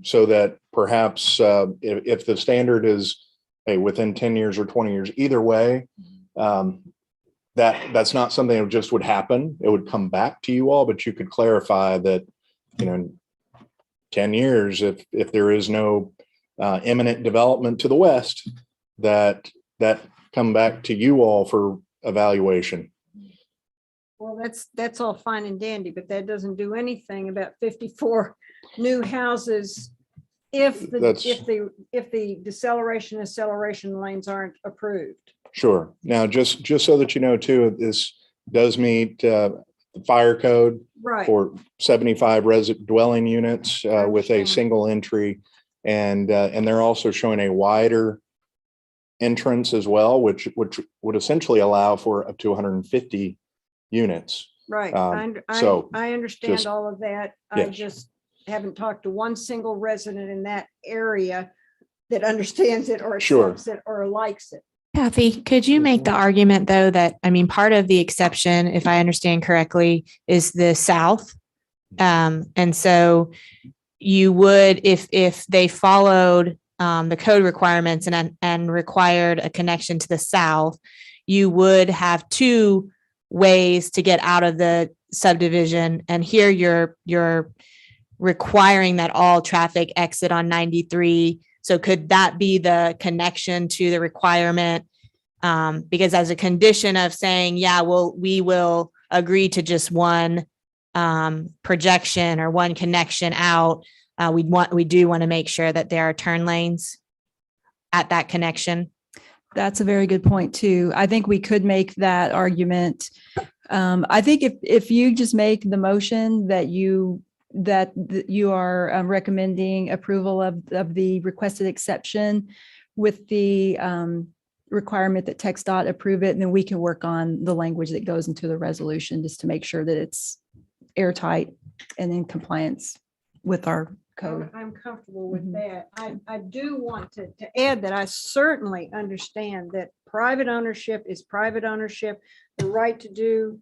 S13: So that perhaps if the standard is within 10 years or 20 years, either way, that's not something that just would happen. It would come back to you all, but you could clarify that, 10 years, if there is no imminent development to the west, that come back to you all for evaluation.
S8: Well, that's all fine and dandy, but that doesn't do anything about 54 new houses if
S13: That's-
S8: the deceleration and acceleration lanes aren't approved.
S13: Sure. Now, just so that you know too, this does meet the fire code
S8: Right.
S13: for 75 resident dwelling units with a
S8: understand.
S13: single entry. And they're also showing a wider entrance as well, which would essentially allow for up to 150 units.
S8: Right.
S13: so
S8: I understand
S13: just-
S8: all of that. I
S13: yes.
S8: just haven't talked to one single resident in that area that understands it or
S13: Sure.
S8: accepts it or likes it.
S14: Kathy, could you make the argument though that, part of the exception, if I understand correctly, is the south? And so you would, if they followed the code requirements and required a connection to the south, you would have two ways to get out of the subdivision. And here you're requiring that all traffic exit on 93. So could that be the connection to the requirement? Because as a condition of saying, yeah, we will agree to just one projection or one connection out, we do want to make sure that there are turn lanes at that connection.
S10: That's a very good point too. I think we could make that argument. I think if you just make the motion that you are recommending approval of the requested exception with the requirement that TxDOT approve it, and then we can work on the language that goes into the resolution just to make sure that it's airtight and in compliance with our code.
S8: I'm comfortable with
S10: Mhm.
S8: that. I do want to add that I certainly understand that private ownership is private ownership. The right to do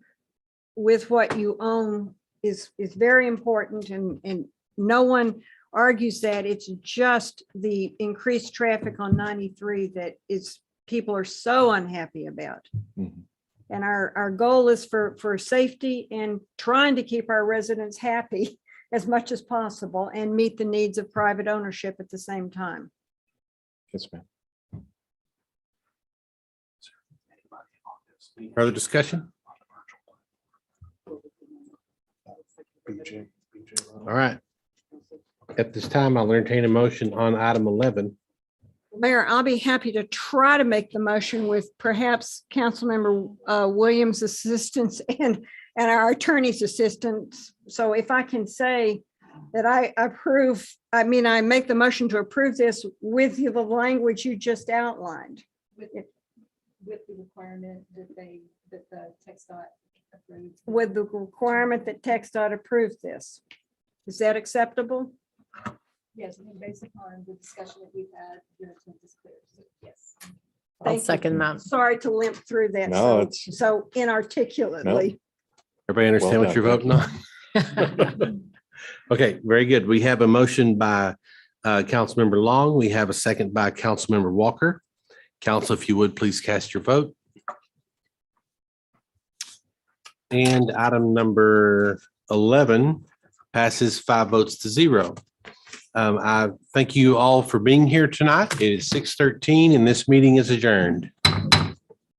S8: with what you own is very important, and no one argues that. It's just the increased traffic on 93 that people are so unhappy about.
S13: Mhm.
S8: And our goal is for safety and trying to keep our residents happy as much as possible and meet the needs of private ownership at the same time.
S13: Yes, ma'am.
S1: Further discussion? All right. At this time, I'll entertain a motion on item 11.
S8: Mayor, I'll be happy to try to make the motion with perhaps Councilmember Williams' assistance and our attorney's assistance. So if I can say that I make the motion to approve this with the language you just outlined.
S11: With the requirement that the TxDOT approves.
S8: With the requirement that TxDOT approve this. Is that acceptable?
S11: Yes, I think based upon the discussion that we've had, your intent is clear. So yes.
S7: I'll
S8: Thank you.
S7: second that.
S8: Sorry to limp through that
S13: No,
S8: so,
S13: it's-
S8: so inarticulately.
S1: Everybody understand what
S13: Well
S1: you're
S13: done.
S1: voting on? Okay, very good. We have a motion by Councilmember Long. We have a second by Councilmember Walker. Council, if you would, please cast your vote. And item number 11 passes 5 votes to 0. I thank you all for being here tonight. It is 6:13 and this meeting is adjourned.